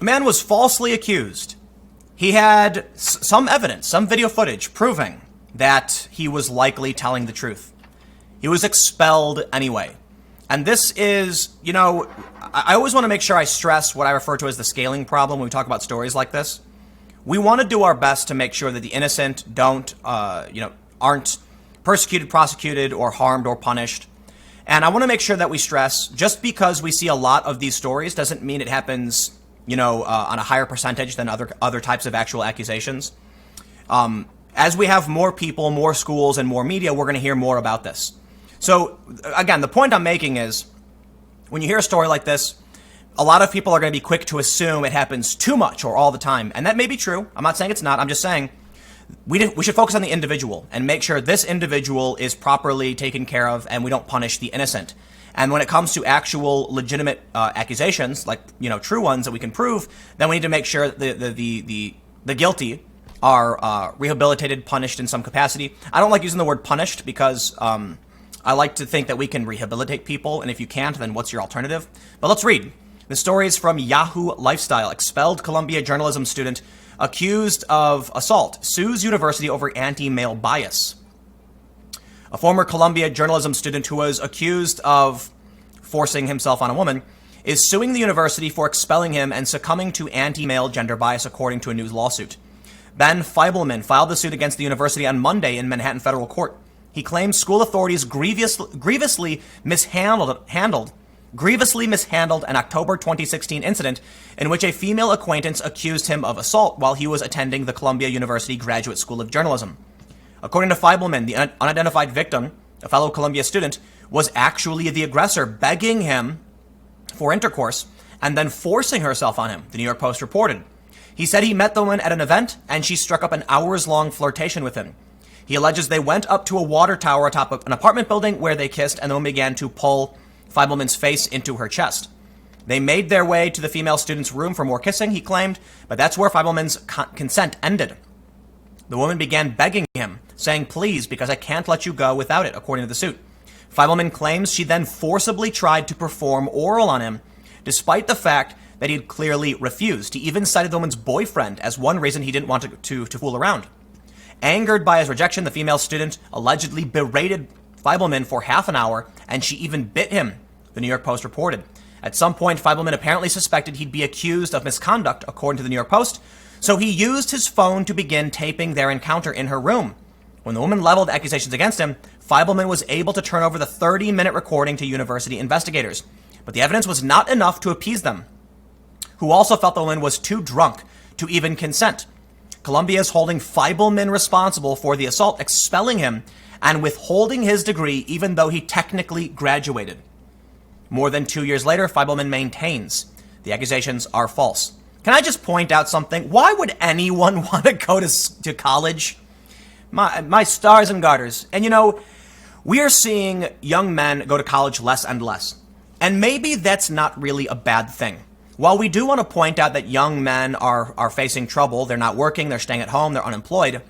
A man was falsely accused. He had some evidence, some video footage proving that he was likely telling the truth. He was expelled anyway. And this is, I always want to make sure I stress what I refer to as the scaling problem when we talk about stories like this. We want to do our best to make sure that the innocent aren't persecuted, prosecuted, or harmed or punished. And I want to make sure that we stress, just because we see a lot of these stories doesn't mean it happens, on a higher percentage than other types of actual accusations. As we have more people, more schools, and more media, we're going to hear more about this. So, again, the point I'm making is, when you hear a story like this, a lot of people are going to be quick to assume it happens too much or all the time. And that may be true. I'm not saying it's not. I'm just saying we should focus on the individual and make sure this individual is properly taken care of and we don't punish the innocent. And when it comes to actual legitimate accusations, like, true ones that we can prove, then we need to make sure that the guilty are rehabilitated, punished in some capacity. I don't like using the word punished because I like to think that we can rehabilitate people. And if you can't, then what's your alternative? But let's read. The story is from Yahoo Lifestyle. Expelled Columbia journalism student accused of assault sues university over anti-male bias. A former Columbia journalism student who was accused of forcing himself on a woman is suing the university for expelling him and succumbing to anti-male gender bias, according to a news lawsuit. Ben Feibelman filed the suit against the university on Monday in Manhattan federal court. He claims school authorities grievously mishandled an October 2016 incident in which a female acquaintance accused him of assault while he was attending the Columbia University Graduate School of Journalism. According to Feibelman, the unidentified victim, a fellow Columbia student, was actually the aggressor, begging him for intercourse and then forcing herself on him, the New York Post reported. He said he met the woman at an event and she struck up an hours-long flirtation with him. He alleges they went up to a water tower atop of an apartment building where they kissed, and the woman began to pull Feibelman's face into her chest. They made their way to the female student's room for more kissing, he claimed, but that's where Feibelman's consent ended. The woman began begging him, saying, "Please, because I can't let you go without it," according to the suit. Feibelman claims she then forcibly tried to perform oral on him, despite the fact that he had clearly refused. He even cited the woman's boyfriend as one reason he didn't want to fool around. Angered by his rejection, the female student allegedly berated Feibelman for half an hour, and she even bit him, the New York Post reported. At some point, Feibelman apparently suspected he'd be accused of misconduct, according to the New York Post, so he used his phone to begin taping their encounter in her room. When the woman leveled accusations against him, Feibelman was able to turn over the 30-minute recording to university investigators. But the evidence was not enough to appease them, who also felt the woman was too drunk to even consent. Columbia is holding Feibelman responsible for the assault, expelling him and withholding his degree even though he technically graduated. More than 2 years later, Feibelman maintains the accusations are false. Can I just point out something? Why would anyone want to go to college? My stars and garters. And we are seeing young men go to college less and less. And maybe that's not really a bad thing. While we do want to point out that young men are facing trouble, they're not working, they're staying at home, they're unemployed,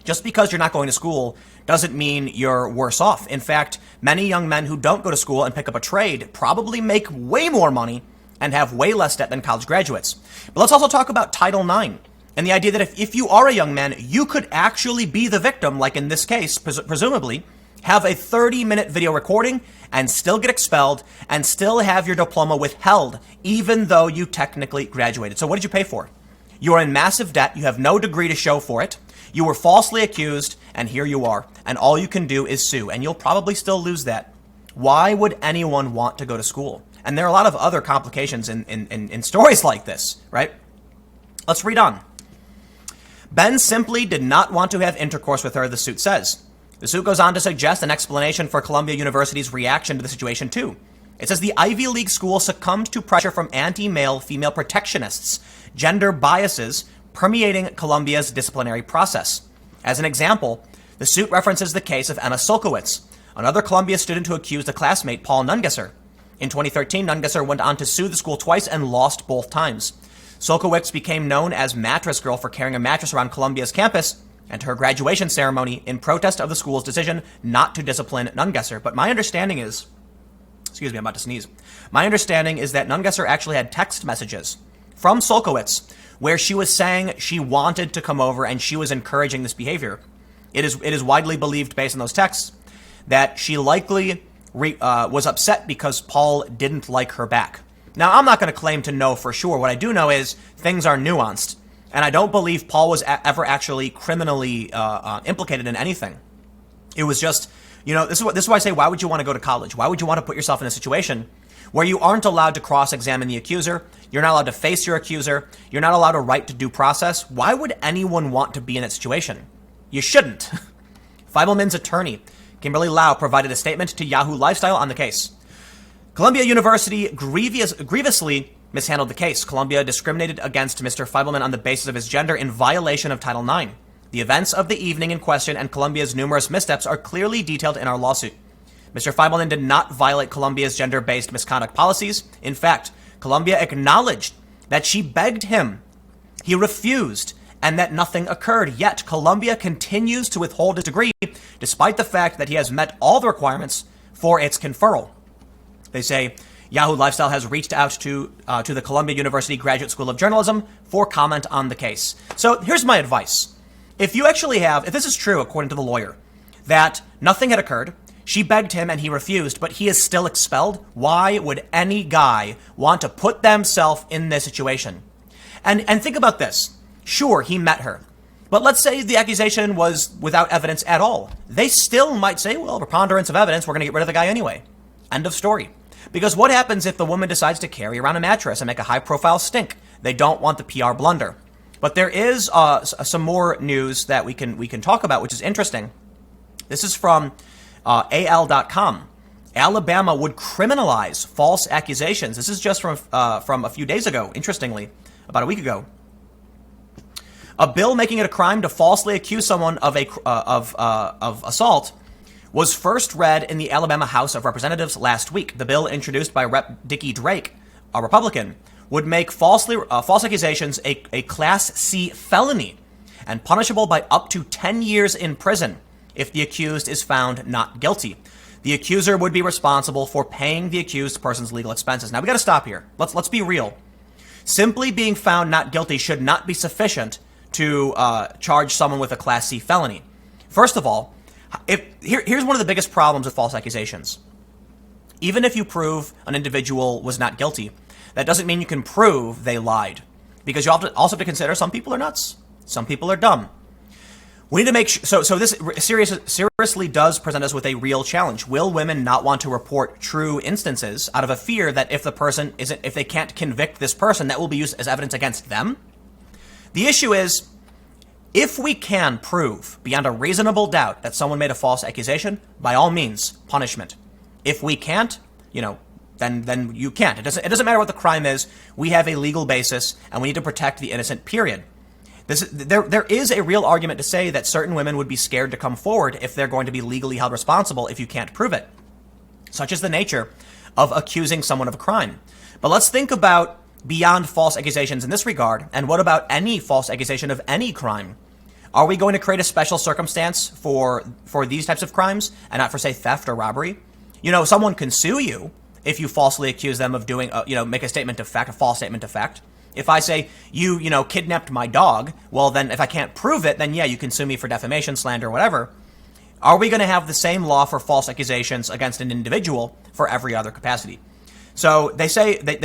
just because you're not going to school doesn't mean you're worse off. In fact, many young men who don't go to school and pick up a trade probably make way more money and have way less debt than college graduates. But let's also talk about Title IX and the idea that if you are a young man, you could actually be the victim, like in this case, presumably, have a 30-minute video recording and still get expelled and still have your diploma withheld, even though you technically graduated. So what did you pay for? You are in massive debt. You have no degree to show for it. You were falsely accused, and here you are. And all you can do is sue, and you'll probably still lose that. Why would anyone want to go to school? And there are a lot of other complications in stories like this, right? Let's read on. Ben simply did not want to have intercourse with her, the suit says. The suit goes on to suggest an explanation for Columbia University's reaction to the situation, too. It says the Ivy League school succumbed to pressure from anti-male female protectionists, gender biases permeating Columbia's disciplinary process. As an example, the suit references the case of Emma Sulkowicz, another Columbia student who accused a classmate, Paul Nungesser. In 2013, Nungesser went on to sue the school twice and lost both times. Sulkowicz became known as Mattress Girl for carrying a mattress around Columbia's campus and to her graduation ceremony in protest of the school's decision not to discipline Nungesser. But my understanding is, excuse me, I'm about to sneeze. My understanding is that Nungesser actually had text messages from Solkowitz, where she was saying she wanted to come over and she was encouraging this behavior. It is widely believed, based on those texts, that she likely was upset because Paul didn't like her back. Now, I'm not going to claim to know for sure. What I do know is things are nuanced, and I don't believe Paul was ever actually criminally implicated in anything. It was just, this is why I say, why would you want to go to college? Why would you want to put yourself in a situation where you aren't allowed to cross-examine the accuser? You're not allowed to face your accuser. You're not allowed a right to due process. Why would anyone want to be in that situation? You shouldn't. Feibelman's attorney, Kimberly Lau, provided a statement to Yahoo Lifestyle on the case. Columbia University grievously mishandled the case. Columbia discriminated against Mr. Feibelman on the basis of his gender in violation of Title IX. The events of the evening in question and Columbia's numerous missteps are clearly detailed in our lawsuit. Mr. Feibelman did not violate Columbia's gender-based misconduct policies. In fact, Columbia acknowledged that she begged him. He refused, and that nothing occurred. Yet, Columbia continues to withhold his degree, despite the fact that he has met all the requirements for its conferral. They say Yahoo Lifestyle has reached out to the Columbia University Graduate School of Journalism for comment on the case. So here's my advice. If this is true, according to the lawyer, that nothing had occurred, she begged him and he refused, but he is still expelled, why would any guy want to put themselves in this situation? And think about this. Sure, he met her. But let's say the accusation was without evidence at all. They still might say, well, preponderance of evidence, we're going to get rid of the guy anyway. End of story. Because what happens if the woman decides to carry around a mattress and make a high-profile stink? They don't want the PR blunder. But there is some more news that we can talk about, which is interesting. This is from AL.com. Alabama would criminalize false accusations. This is just from a few days ago, interestingly, about a week ago. A bill making it a crime to falsely accuse someone of assault was first read in the Alabama House of Representatives last week. The bill, introduced by Rep. Dickie Drake, a Republican, would make false accusations a Class C felony and punishable by up to 10 years in prison if the accused is found not guilty. The accuser would be responsible for paying the accused person's legal expenses. Now, we got to stop here. Let's be real. Simply being found not guilty should not be sufficient to charge someone with a Class C felony. First of all, here's one of the biggest problems with false accusations. Even if you prove an individual was not guilty, that doesn't mean you can prove they lied. Because you also have to consider some people are nuts. Some people are dumb. We need to make sure, so this seriously does present us with a real challenge. Will women not want to report true instances out of a fear that if they can't convict this person, that will be used as evidence against them? The issue is, if we can prove beyond a reasonable doubt that someone made a false accusation, by all means, punishment. If we can't, then you can't. It doesn't matter what the crime is. We have a legal basis, and we need to protect the innocent, period. There is a real argument to say that certain women would be scared to come forward if they're going to be legally held responsible if you can't prove it. Such is the nature of accusing someone of a crime. But let's think about beyond false accusations in this regard, and what about any false accusation of any crime? Are we going to create a special circumstance for these types of crimes and not for, say, theft or robbery? Someone can sue you if you falsely accuse them of doing, make a statement of fact, a false statement of fact. If I say, you kidnapped my dog, well, then if I can't prove it, then yeah, you can sue me for defamation, slander, whatever. Are we going to have the same law for false accusations against an individual for every other capacity? So they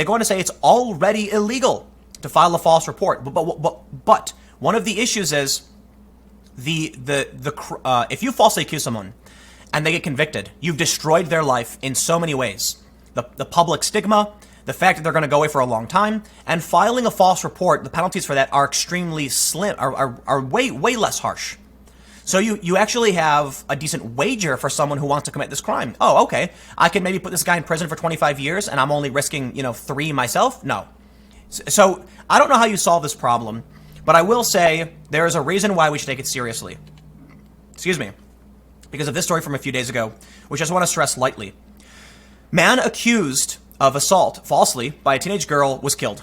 go on to say it's already illegal to file a false report. But one of the issues is if you falsely accuse someone and they get convicted, you've destroyed their life in so many ways. The public stigma, the fact that they're going to go away for a long time, and filing a false report, the penalties for that are extremely slim, are way less harsh. So you actually have a decent wager for someone who wants to commit this crime. Oh, okay, I can maybe put this guy in prison for 25 years, and I'm only risking 3 myself. No. So I don't know how you solve this problem, but I will say there is a reason why we should take it seriously. Excuse me. Because of this story from a few days ago, which I just want to stress lightly. Man accused of assault falsely by a teenage girl was killed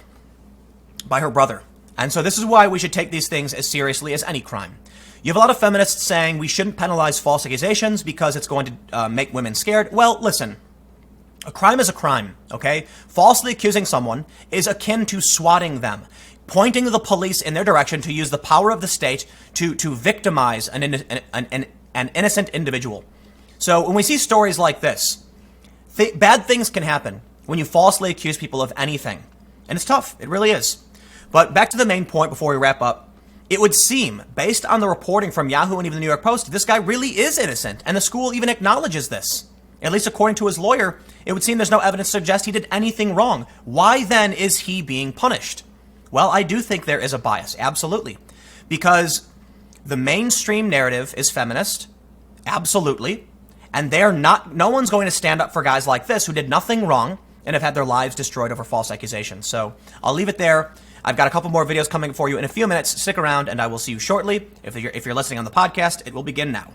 by her brother. And so this is why we should take these things as seriously as any crime. You have a lot of feminists saying we shouldn't penalize false accusations because it's going to make women scared. Well, listen, A crime is a crime, okay? Falsely accusing someone is akin to swatting them, pointing the police in their direction to use the power of the state to victimize an innocent individual. So when we see stories like this, bad things can happen when you falsely accuse people of anything. And it's tough. It really is. But back to the main point before we wrap up. It would seem, based on the reporting from Yahoo and even the New York Post, this guy really is innocent. And the school even acknowledges this. At least according to his lawyer, it would seem there's no evidence to suggest he did anything wrong. Why then is he being punished? Well, I do think there is a bias. Absolutely. Because the mainstream narrative is feminist. Absolutely. And no one's going to stand up for guys like this who did nothing wrong and have had their lives destroyed over false accusations. So I'll leave it there. I've got a couple more videos coming for you in a few minutes. Stick around and I will see you shortly. If you're listening on the podcast, it will begin now.